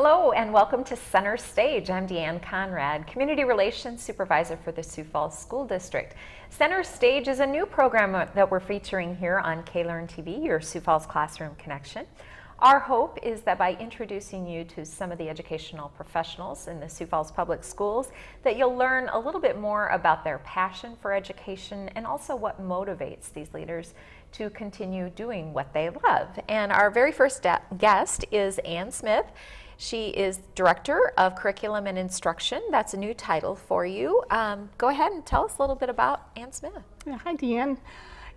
Hello and welcome to Center Stage. I'm Deanne Conrad, Community Relations Supervisor for the Sioux Falls School District. Center Stage is a new program that we're featuring here on K-Learn TV, your Sioux Falls Classroom Connection. Our hope is that by introducing you to some of the educational professionals in the Sioux Falls Public Schools, that you'll learn a little bit more about their passion for education and also what motivates these leaders to continue doing what they love. And our very first guest is Ann Smith. She is Director of Curriculum and Instruction. That's a new title for you. Go ahead and tell us a little bit about Ann Smith. Yeah, hi, Deanne.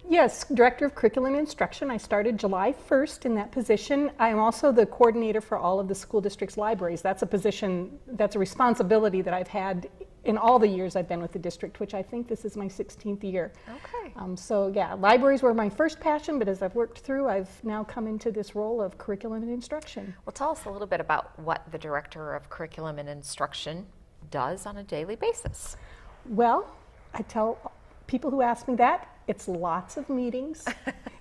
Yes, Director of Curriculum and Instruction. I started July 1st in that position. I am also the coordinator for all of the school district's libraries. That's a position, that's a responsibility that I've had in all the years I've been with the district, which I think this is my 16th year. Okay. So yeah, libraries were my first passion, but as I've worked through, I've now come into this role of curriculum and instruction. Well, tell us a little bit about what the Director of Curriculum and Instruction does on a daily basis. Well, I tell people who ask me that, it's lots of meetings.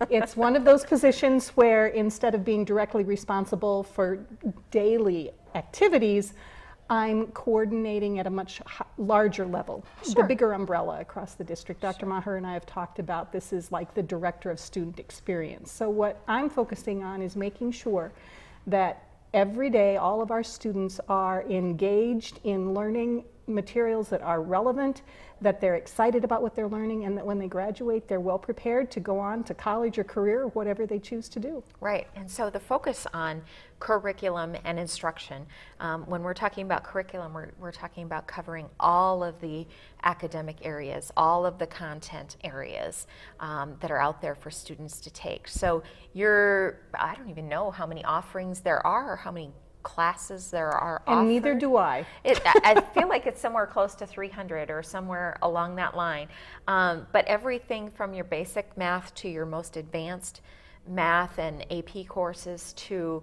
It's one of those positions where instead of being directly responsible for daily activities, I'm coordinating at a much larger level, Sure. The bigger umbrella across the district. Dr. Maher and I have talked about this is like the Director of Student Experience. So what I'm focusing on is making sure that every day all of our students are engaged in learning materials that are relevant, that they're excited about what they're learning, and that when they graduate they're well prepared to go on to college or career or whatever they choose to do. Right, and so the focus on curriculum and instruction, when we're talking about curriculum, we're talking about covering all of the academic areas, all of the content areas that are out there for students to take. So I don't even know how many offerings there are or how many classes there are offered. And neither do I. I feel like it's somewhere close to 300 or somewhere along that line. But everything from your basic math to your most advanced math and AP courses to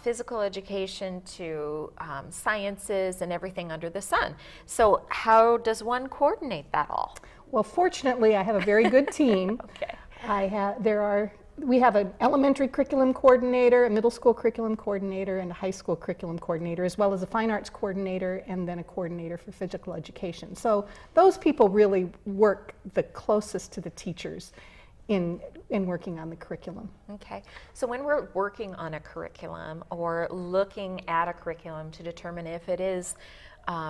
physical education to sciences and everything under the sun. So how does one coordinate that all? Well, fortunately, I have a very good team. Okay. We have an elementary curriculum coordinator, a middle school curriculum coordinator, and a high school curriculum coordinator, as well as a fine arts coordinator and then a coordinator for physical education. So those people really work the closest to the teachers in working on the curriculum. Okay, so when we're working on a curriculum or looking at a curriculum to determine if it is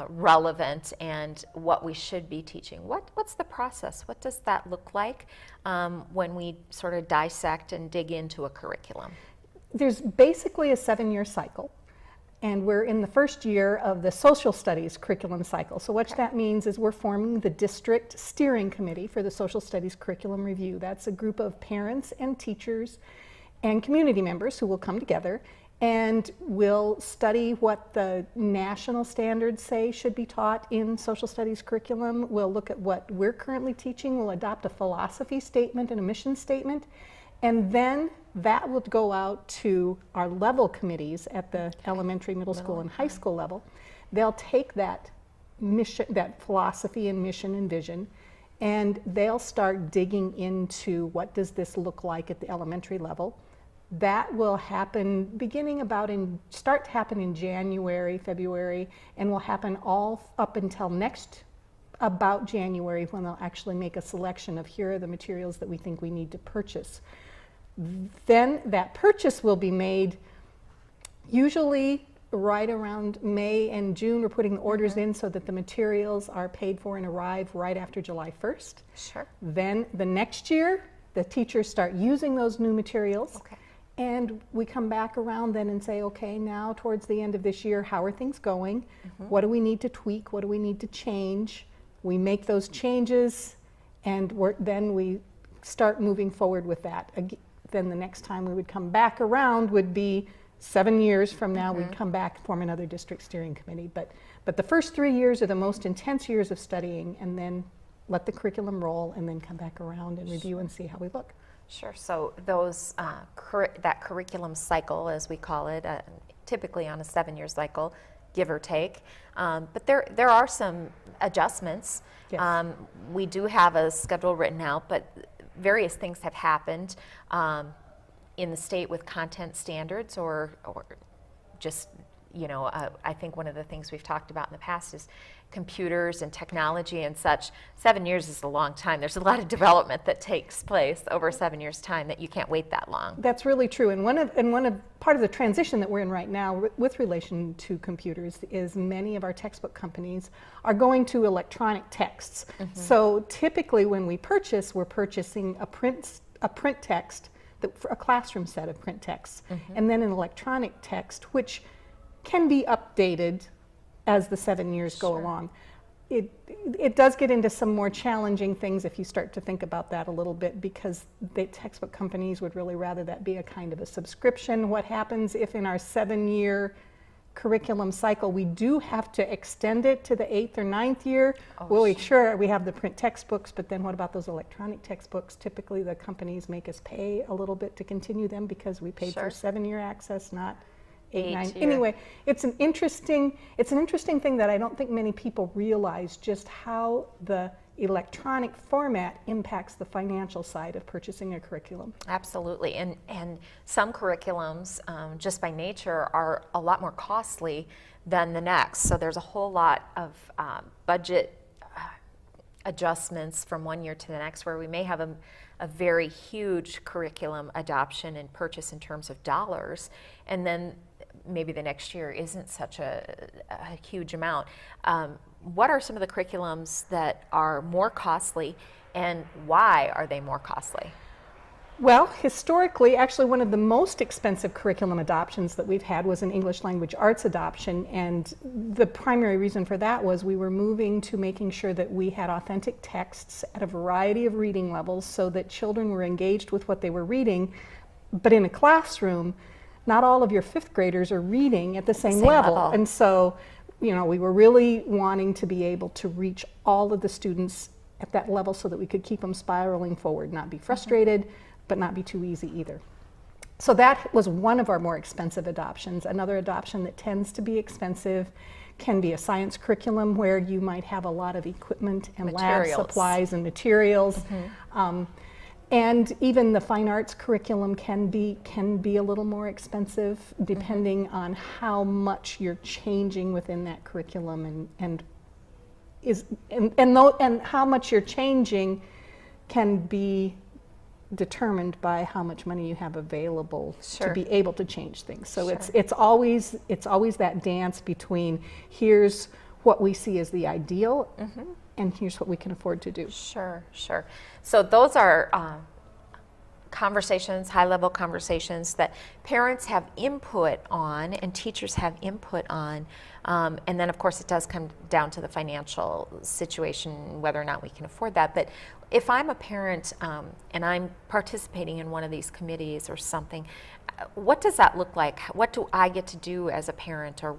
relevant and what we should be teaching, what's the process? What does that look like when we sort of dissect and dig into a curriculum? There's basically a 7-year cycle, and we're in the first year of the social studies curriculum cycle. So what that means is we're forming the district steering committee for the social studies curriculum review. That's a group of parents and teachers and community members who will come together and we'll study what the national standards say should be taught in social studies curriculum. We'll look at what we're currently teaching. We'll adopt a philosophy statement and a mission statement. And then that will go out to our level committees at the elementary, middle school, and high school level. They'll take that mission, that philosophy and mission and vision, and they'll start digging into what does this look like at the elementary level. That will happen start to happen in January, February, and will happen all up until about January, when they'll actually make a selection of here are the materials that we think we need to purchase. Then that purchase will be made usually right around May and June. We're putting the orders in so that the materials are paid for and arrive right after July 1st. Sure. Then the next year, the teachers start using those new materials. Okay. And we come back around then and say, okay, now towards the end of this year, how are things going? What do we need to tweak? What do we need to change? We make those changes, and then we start moving forward with that. Then the next time we would come back around would be 7 years from now. We'd come back, form another district steering committee. But the first 3 years are the most intense years of studying, and then let the curriculum roll, and then come back around and review and see how we look. Sure. So those that curriculum cycle, as we call it, typically on a 7-year cycle, give or take. But there are some adjustments. Yes. We do have a schedule written out, but various things have happened in the state with content standards or just I think one of the things we've talked about in the past is computers and technology and such. 7 years is a long time. There's a lot of development that takes place over 7 years' time that you can't wait that long. That's really true. And part of the transition that we're in right now with relation to computers is many of our textbook companies are going to electronic texts. So typically when we purchase, we're purchasing a print text, a classroom set of print texts, and then an electronic text, which can be updated as the 7 years go along. It does get into some more challenging things if you start to think about that a little bit, because the textbook companies would really rather that be a kind of a subscription. What happens if in our 7-year curriculum cycle we do have to extend it to the 8th or 9th year? Sure, we have the print textbooks, but then what about those electronic textbooks? Typically the companies make us pay a little bit to continue them because we paid for 7-year access, not 8, 9. Anyway, it's an interesting thing that I don't think many people realize, just how the electronic format impacts the financial side of purchasing a curriculum. Absolutely, and some curriculums just by nature are a lot more costly than the next. So there's a whole lot of budget adjustments from one year to the next, where we may have a very huge curriculum adoption and purchase in terms of dollars, and then maybe the next year isn't such a huge amount. What are some of the curriculums that are more costly, and why are they more costly? Well, historically, actually one of the most expensive curriculum adoptions that we've had was an English language arts adoption, and the primary reason for that was we were moving to making sure that we had authentic texts at a variety of reading levels so that children were engaged with what they were reading. But in a classroom, not all of your 5th graders are reading at the same level. And so, we were really wanting to be able to reach all of the students at that level so that we could keep them spiraling forward, not be frustrated, but not be too easy either. So that was one of our more expensive adoptions. Another adoption that tends to be expensive can be a science curriculum, where you might have a lot of equipment and lab supplies and materials. And even the fine arts curriculum can be a little more expensive, depending on how much you're changing within that curriculum, and how much you're changing can be determined by how much money you have available to be able to change things. So it's always that dance between, here's what we see as the ideal, and here's what we can afford to do. Sure. So those are conversations, high-level conversations that parents have input on and teachers have input on, and then of course it does come down to the financial situation, whether or not we can afford that. But if I'm a parent and I'm participating in one of these committees or something, what does that look like? What do I get to do as a parent, or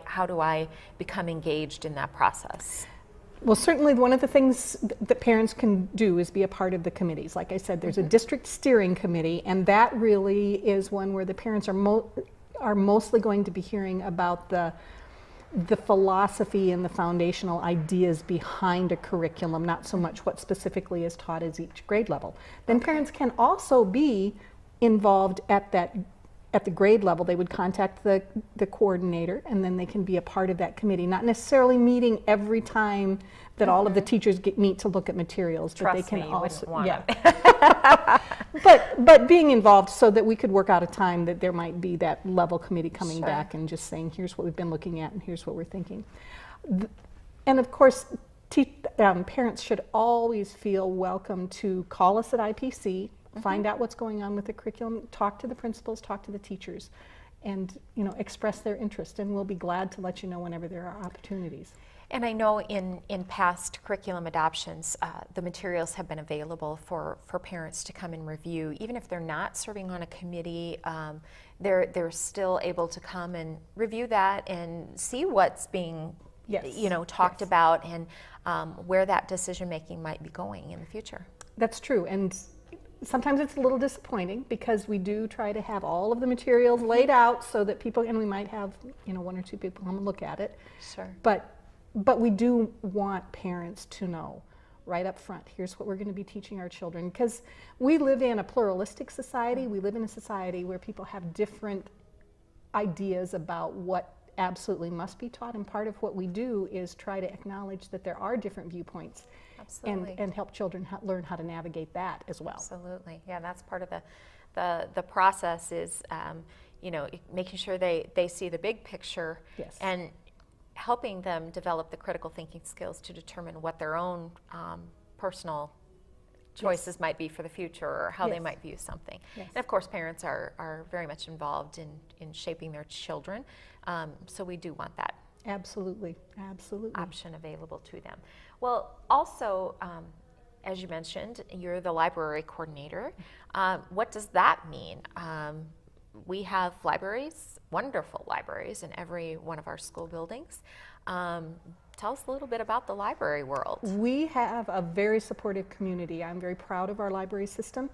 how do I become engaged in that process? Well, certainly one of the things that parents can do is be a part of the committees. Like I said, there's a district steering committee, and that really is one where the parents are mostly going to be hearing about the philosophy and the foundational ideas behind a curriculum, not so much what specifically is taught as each grade level. Then parents can also be involved at the grade level. They would contact the coordinator, and then they can be a part of that committee, not necessarily meeting every time that all of the teachers meet to look at materials. Trust but they can me, also, want but being involved so that we could work out a time that there might be that level committee coming back and just saying, here's what we've been looking at and here's what we're thinking. And of course, parents should always feel welcome to call us at IPC, find out what's going on with the curriculum, talk to the principals, talk to the teachers, and express their interest, and we'll be glad to let you know whenever there are opportunities. And I know in past curriculum adoptions, the materials have been available for parents to come and review. Even if they're not serving on a committee, they're still able to come and review that and see what's being talked about, and where that decision making might be going in the future. That's true, and sometimes it's a little disappointing because we do try to have all of the materials laid out so that people, and we might have 1 or 2 people come and look at it. Sure. But we do want parents to know right up front, here's what we're going to be teaching our children, because we live in a pluralistic society. We live in a society where people have different ideas about what absolutely must be taught, and part of what we do is try to acknowledge that there are different viewpoints. Absolutely. And help children learn how to navigate that as well. Absolutely. Yeah, that's part of the process is, making sure they see the big picture. Yes. And helping them develop the critical thinking skills to determine what their own personal choices might be for the future, or how they might view something. Yes. And of course, parents are very much involved in shaping their children, so we do want that Absolutely, absolutely. option available to them. Well, also, as you mentioned, you're the library coordinator. What does that mean? We have libraries, wonderful libraries, in every one of our school buildings. Tell us a little bit about the library world. We have a very supportive community. I'm very proud of our library system.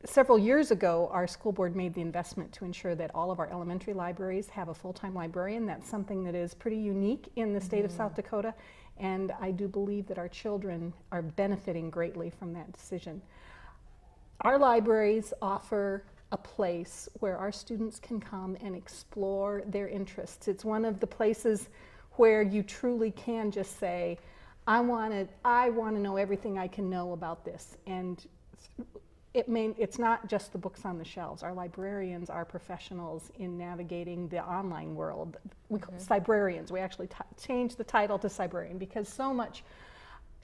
Several years ago, our school board made the investment to ensure that all of our elementary libraries have a full-time librarian. That's something that is pretty unique in the state of South Dakota, and I do believe that our children are benefiting greatly from that decision. Our libraries offer a place where our students can come and explore their interests. It's one of the places where you truly can just say, I want to know everything I can know about this. And it's not just the books on the shelves. Our librarians are professionals in navigating the online world. We call librarians. We actually changed the title to librarian because so much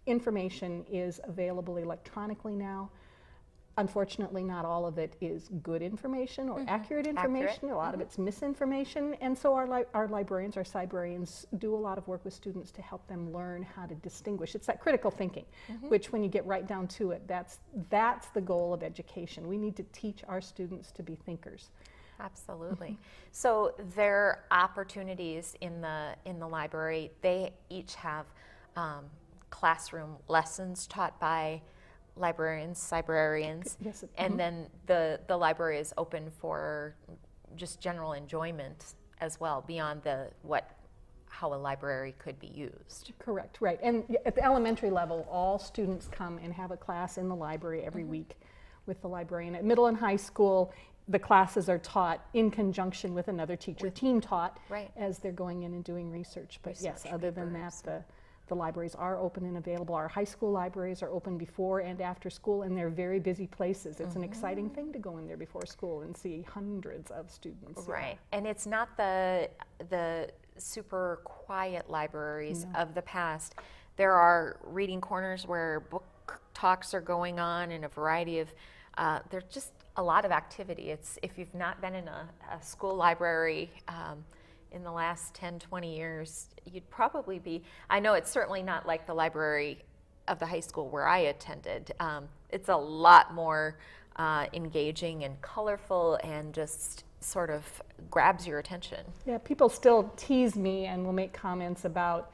information is available electronically now. Unfortunately, not all of it is good information or accurate information. A lot of it's misinformation. And so our librarians, our librarians, do a lot of work with students to help them learn how to distinguish. It's that critical thinking, which when you get right down to it, that's the goal of education. We need to teach our students to be thinkers. Absolutely. So their opportunities in the library, they each have classroom lessons taught by librarians, Yes. and then the library is open for just general enjoyment as well, beyond how a library could be used. Correct, right. And at the elementary level, all students come and have a class in the library every week with the librarian. At middle and high school, the classes are taught in conjunction with another teacher, team taught, as they're going in and doing research. But yes, other than that, the libraries are open and available. Our high school libraries are open before and after school, and they're very busy places. It's an exciting thing to go in there before school and see hundreds of students. Right, and it's not the super quiet libraries of the past. There are reading corners where book talks are going on, and a variety of, there's just a lot of activity. If you've not been in a school library in the last 10, 20 years, you'd probably be, I know it's certainly not like the library of the high school where I attended. It's a lot more engaging and colorful and just sort of grabs your attention. Yeah, people still tease me and will make comments about,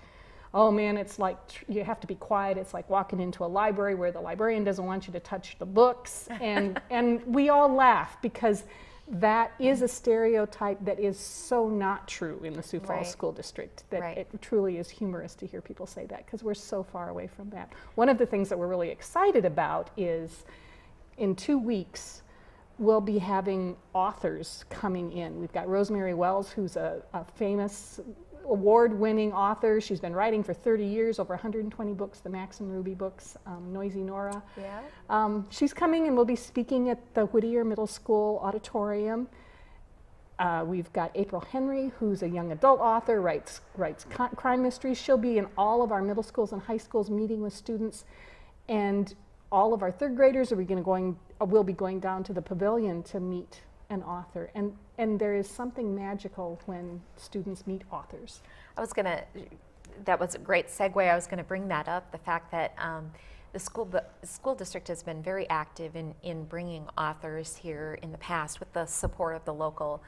oh man, it's like you have to be quiet. It's like walking into a library where the librarian doesn't want you to touch the books. And we all laugh because that is a stereotype that is so not true in the Sioux Falls School District, that it truly is humorous to hear people say that because we're so far away from that. One of the things that we're really excited about is in 2 weeks, we'll be having authors coming in. We've got Rosemary Wells, who's a famous award-winning author. She's been writing for 30 years, over 120 books, the Max and Ruby books, Noisy Nora. She's coming and will be speaking at the Whittier Middle School auditorium. We've got April Henry, who's a young adult author, writes crime mysteries. She'll be in all of our middle schools and high schools meeting with students, and all of our third graders will be going down to the pavilion to meet an author, and there is something magical when students meet authors. That was a great segue. I was going to bring that up, the fact that the school district has been very active in bringing authors here in the past with the support of the local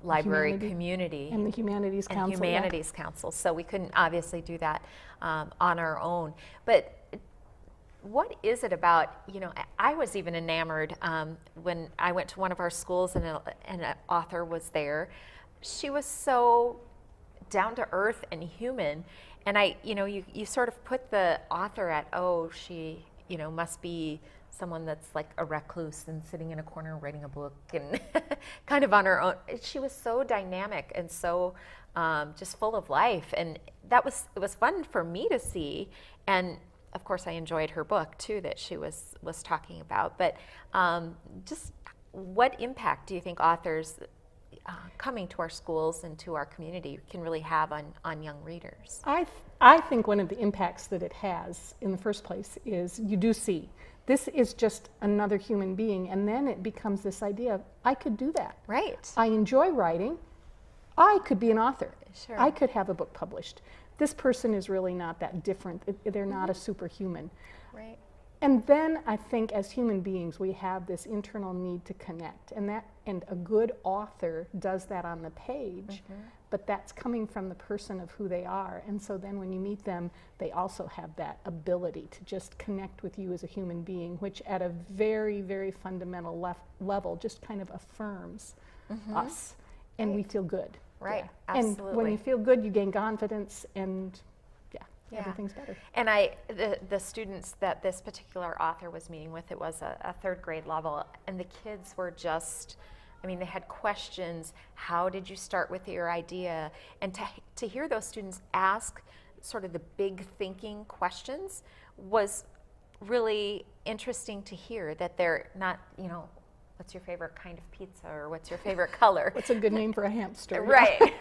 library community. And the Humanities Council. So we couldn't obviously do that on our own. But what is it about, I was even enamored when I went to one of our schools and an author was there. She was so down to earth and human. And you sort of put the author at, she, must be someone that's like a recluse and sitting in a corner writing a book and kind of on her own. She was so dynamic and so just full of life, and it was fun for me to see. And of course, I enjoyed her book too that she was talking about. But just what impact do you think authors coming to our schools and to our community can really have on young readers? I think one of the impacts that it has in the first place is you do see this is just another human being, and then it becomes this idea of I could do that. Right. I enjoy writing. I could be an author. Sure. I could have a book published. This person is really not that different. They're not a superhuman. Right. And then I think as human beings we have this internal need to connect, and a good author does that on the page, but that's coming from the person of who they are. And so then when you meet them, they also have that ability to just connect with you as a human being, which at a very, very fundamental level just kind of affirms us, and we feel good. Right, Yeah. absolutely. And when you feel good, you gain confidence, and everything's better. And the students that this particular author was meeting with, it was a third grade level, and the kids were just, I mean, they had questions. How did you start with your idea? And to hear those students ask sort of the big thinking questions was really interesting to hear, that they're not, what's your favorite kind of pizza, or what's your favorite color? What's a good name for a hamster? Right.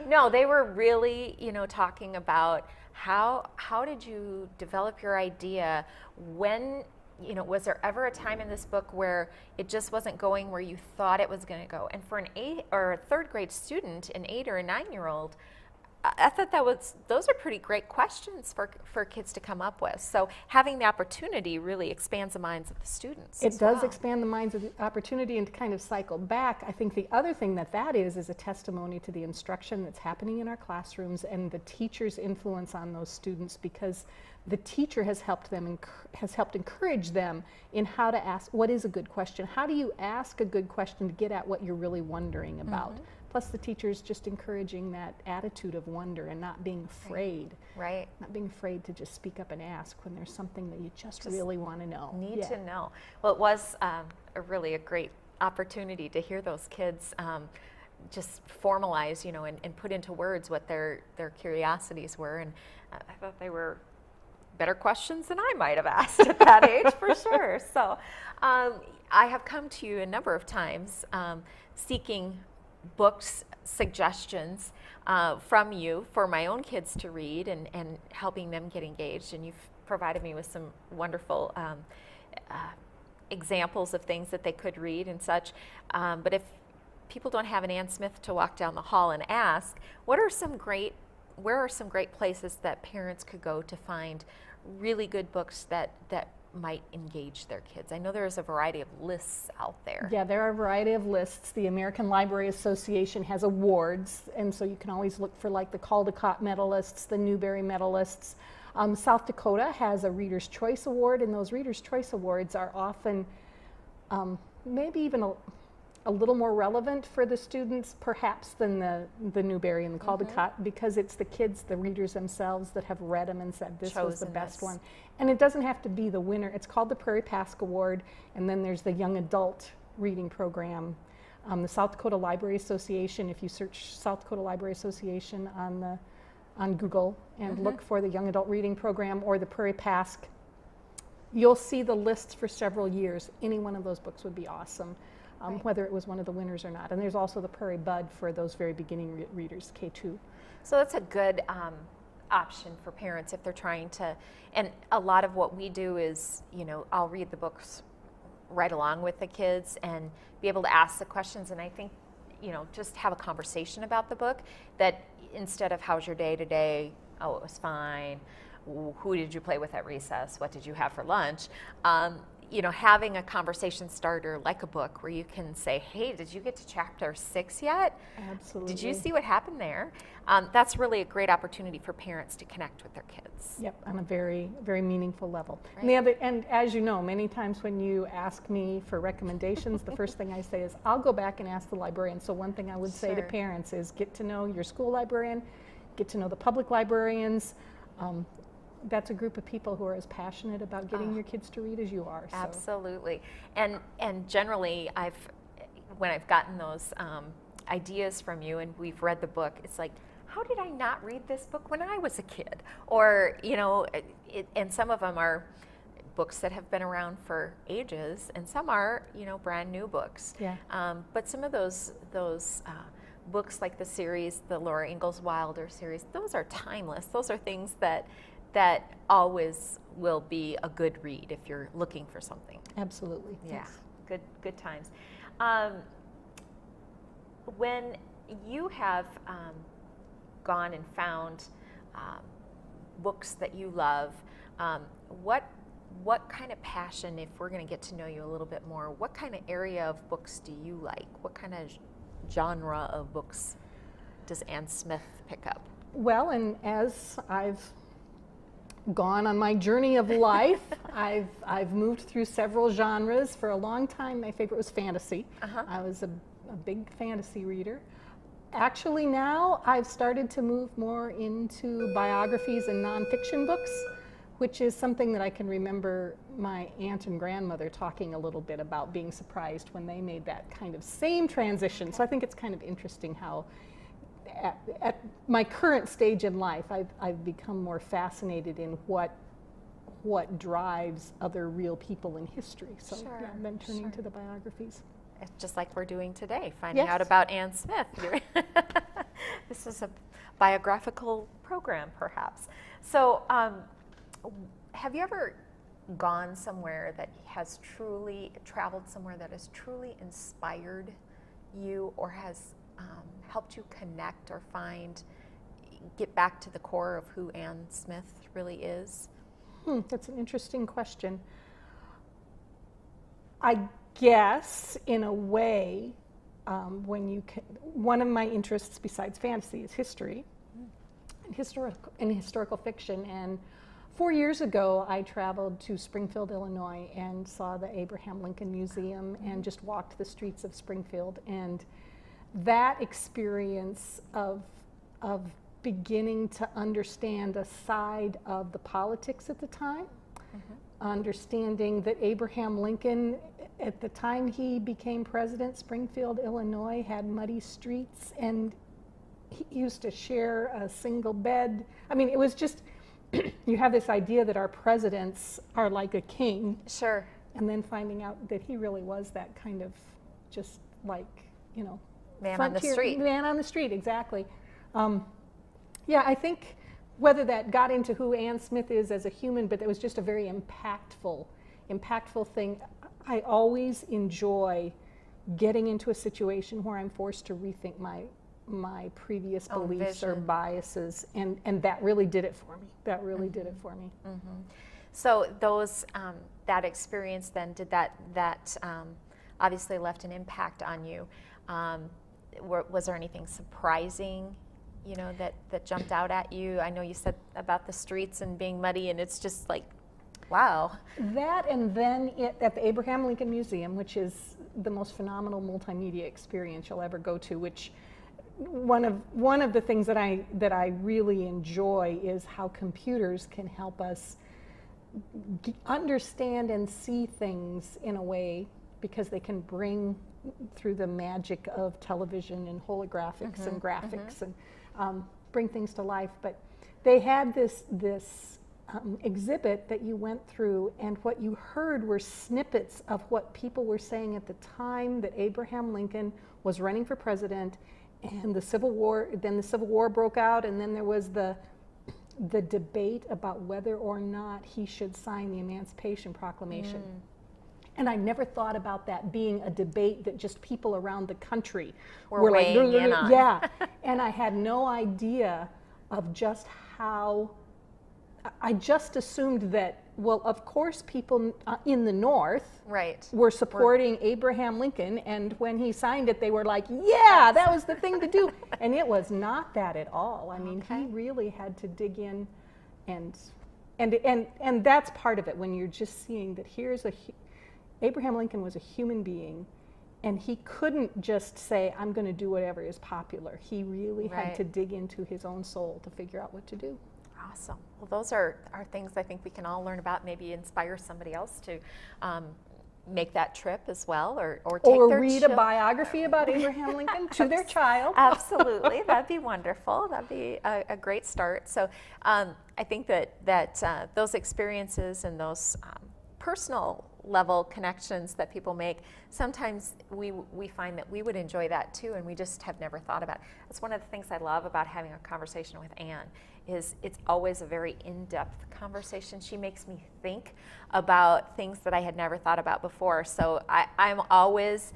No, they were really, talking about how did you develop your idea? When, was there ever a time in this book where it just wasn't going where you thought it was going to go? And for an 8 or a third grade student, an 8 or a 9-year-old, I thought those are pretty great questions for kids to come up with. So having the opportunity really expands the minds of the students. It does expand the minds of the opportunity, and to kind of cycle back, I think the other thing that is a testimony to the instruction that's happening in our classrooms and the teacher's influence on those students, because the teacher has helped encourage them in how to ask what is a good question. How do you ask a good question to get at what you're really wondering about? Plus the teacher's just encouraging that attitude of wonder and not being afraid. Right. Not being afraid to just speak up and ask when there's something that you just really want to know. Need to know. Well, it was a great opportunity to hear those kids just formalize, and put into words what their curiosities were. And I thought they were better questions than I might have asked at that age, for sure. So I have come to you a number of times seeking books, suggestions from you for my own kids to read and helping them get engaged. And you've provided me with some wonderful examples of things that they could read and such. But if people don't have an Ann Smith to walk down the hall and ask, where are some great places that parents could go to find really good books that might engage their kids? I know there's a variety of lists out there. Yeah, there are a variety of lists. The American Library Association has awards, and so you can always look for like the Caldecott medalists, the Newbery medalists. South Dakota has a Reader's Choice Award, and those Reader's Choice Awards are often maybe even a little more relevant for the students perhaps than the Newbery and the Caldecott, because it's the kids, the readers themselves, that have read them and said this was the best one. And it doesn't have to be the winner. It's called the Prairie Pask Award, and then there's the Young Adult Reading Program. The South Dakota Library Association, if you search South Dakota Library Association on Google and look for the Young Adult Reading Program or the Prairie Pask, you'll see the lists for several years. Any one of those books would be awesome. Whether it was one of the winners or not. And there's also the Prairie Bud for those very beginning readers, K2. So that's a good option for parents if they're trying to, and a lot of what we do is, I'll read the books right along with the kids and be able to ask the questions, and I think, just have a conversation about the book, that instead of how's your day today, oh, it was fine, who did you play with at recess, what did you have for lunch, having a conversation starter like a book where you can say, hey, did you get to chapter 6 yet? Absolutely. Did you see what happened there? That's really a great opportunity for parents to connect with their kids. Yep, on a very, very meaningful level. Right. And as you know, many times when you ask me for recommendations, the first thing I say is, I'll go back and ask the librarian. So one thing I would say to parents is get to know your school librarian, get to know the public librarians, that's a group of people who are as passionate about getting your kids to read as you are. So. Absolutely. And generally, when I've gotten those ideas from you and we've read the book, it's like, how did I not read this book when I was a kid? Or, and some of them are books that have been around for ages, and some are, brand new books. Yeah. But some of those books, like the series, the Laura Ingalls Wilder series, those are timeless. Those are things that always will be a good read if you're looking for something. Absolutely. Yeah. Yes. Good times. When you have gone and found books that you love, what kind of passion, if we're going to get to know you a little bit more, what kind of area of books do you like? What kind of genre of books does Ann Smith pick up? Well, and as I've gone on my journey of life, I've moved through several genres. For a long time, my favorite was fantasy. I was a big fantasy reader. Actually, now I've started to move more into biographies and nonfiction books, which is something that I can remember my aunt and grandmother talking a little bit about, being surprised when they made that kind of same transition. So I think it's kind of interesting how at my current stage in life, I've become more fascinated in what drives other real people in history. So yeah, I've been turning to the biographies. It's just like we're doing today, finding Yes. out about Ann Smith. This is a biographical program, perhaps. So, have you ever gone somewhere that has traveled somewhere that has truly inspired you, or has helped you connect or get back to the core of who Ann Smith really is? That's an interesting question. I guess, in a way, one of my interests besides fantasy is history and historical fiction. And 4 years ago, I traveled to Springfield, Illinois, and saw the Abraham Lincoln Museum and just walked the streets of Springfield. And that experience of beginning to understand a side of the politics at the time, understanding that Abraham Lincoln, at the time he became president, Springfield, Illinois, had muddy streets, and he used to share a single bed. I mean, it was just, you have this idea that our presidents are like a king. Sure. And then finding out that he really was that kind of just like, Man on the street. Man on the street, exactly. Yeah, I think whether that got into who Ann Smith is as a human, but it was just a very impactful thing. I always enjoy getting into a situation where I'm forced to rethink my previous beliefs or biases, and that really did it for me. That really did it for me. So that experience then, did that obviously left an impact on you. Was there anything surprising, that jumped out at you? I know you said about the streets and being muddy, and it's just like, wow. That, and then at the Abraham Lincoln Museum, which is the most phenomenal multimedia experience you'll ever go to, which one of the things that I really enjoy is how computers can help us understand and see things in a way, because they can bring, through the magic of television and holographics and graphics, and bring things to life. But they had this exhibit that you went through, and what you heard were snippets of what people were saying at the time that Abraham Lincoln was running for president, and the Civil War. Then the Civil War broke out, and then there was the debate about whether or not he should sign the Emancipation Proclamation. And I never thought about that being a debate that just people around the country were like, in on. Yeah. And I had no idea of just how, I just assumed that, well, of course people in the North were supporting Abraham Lincoln, and when he signed it, they were like, yeah, that was the thing to do. And it was not that at all. I mean, he really had to dig in, and that's part of it, when you're just seeing that Abraham Lincoln was a human being, and he couldn't just say, I'm going to do whatever is popular. He really had to dig into his own soul to figure out what to do. Awesome. Well, those are things I think we can all learn about, maybe inspire somebody else to make that trip as well, or take their read a biography about Abraham Lincoln to their child. Absolutely, that'd be wonderful. That'd be a great start. So I think that those experiences and those personal level connections that people make, sometimes we find that we would enjoy that too, and we just have never thought about it. That's one of the things I love about having a conversation with Ann, is it's always a very in-depth conversation. She makes me think about things that I had never thought about before. So I'm always,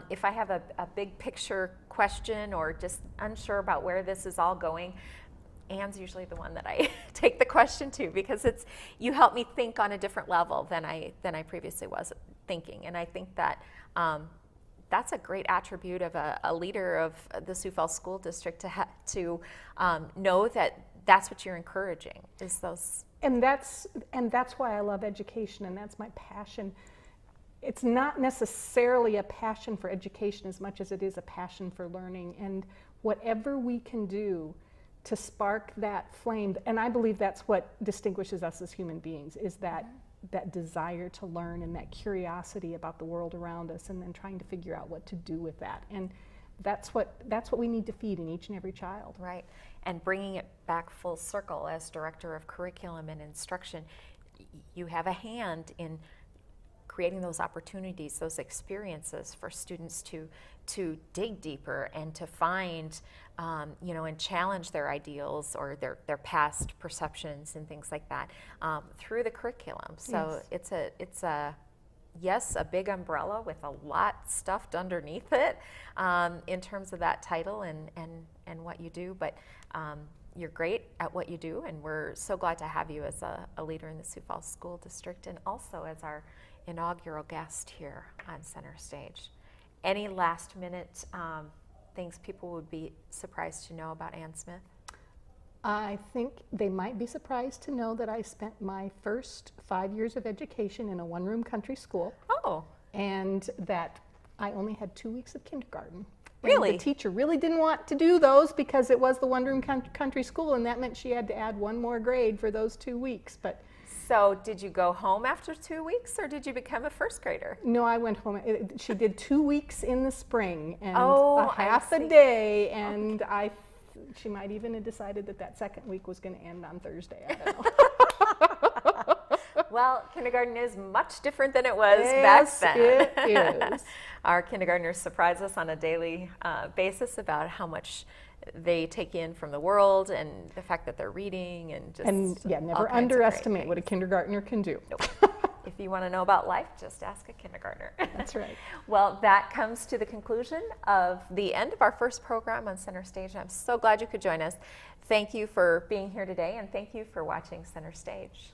if I have a big picture question or just unsure about where this is all going, Ann's usually the one that I take the question to, because you help me think on a different level than I previously was thinking. And I think that that's a great attribute of a leader of the Sioux Falls School District, to know that that's what you're encouraging, is those. And that's why I love education, and that's my passion. It's not necessarily a passion for education as much as it is a passion for learning, and whatever we can do to spark that flame. And I believe that's what distinguishes us as human beings, is that desire to learn and that curiosity about the world around us, and then trying to figure out what to do with that. And that's what we need to feed in each and every child. Right. And bringing it back full circle, as Director of Curriculum and Instruction, you have a hand in creating those opportunities, those experiences for students to dig deeper and to find, and challenge their ideals or their past perceptions and things like that through the curriculum. So yes. it's a big umbrella with a lot stuffed underneath it in terms of that title and what you do. But you're great at what you do, and we're so glad to have you as a leader in the Sioux Falls School District, and also as our inaugural guest here on Center Stage. Any last minute things people would be surprised to know about Ann Smith? I think they might be surprised to know that I spent my first 5 years of education in a one-room country school. Oh. And that I only had 2 weeks of kindergarten. Really? And the teacher really didn't want to do those because it was the one-room country school, and that meant she had to add one more grade for those 2 weeks. But so did you go home after 2 weeks, or did you become a first grader? no, I went home. She did 2 weeks in the spring and Oh, a half I a see. day, and she might even have decided that second week was going to end on Thursday. I don't know. Well, kindergarten is much different than it was Yes, back then. it is. Our kindergartners surprise us on a daily basis about how much they take in from the world, and the fact that they're reading, and just all never kinds of great underestimate what a things. kindergartner can do. Nope. If you want to know about life, just ask a kindergartner. That's right. Well, that comes to the conclusion of the end of our first program on Center Stage. I'm so glad you could join us. Thank you for being here today, and thank you for watching Center Stage.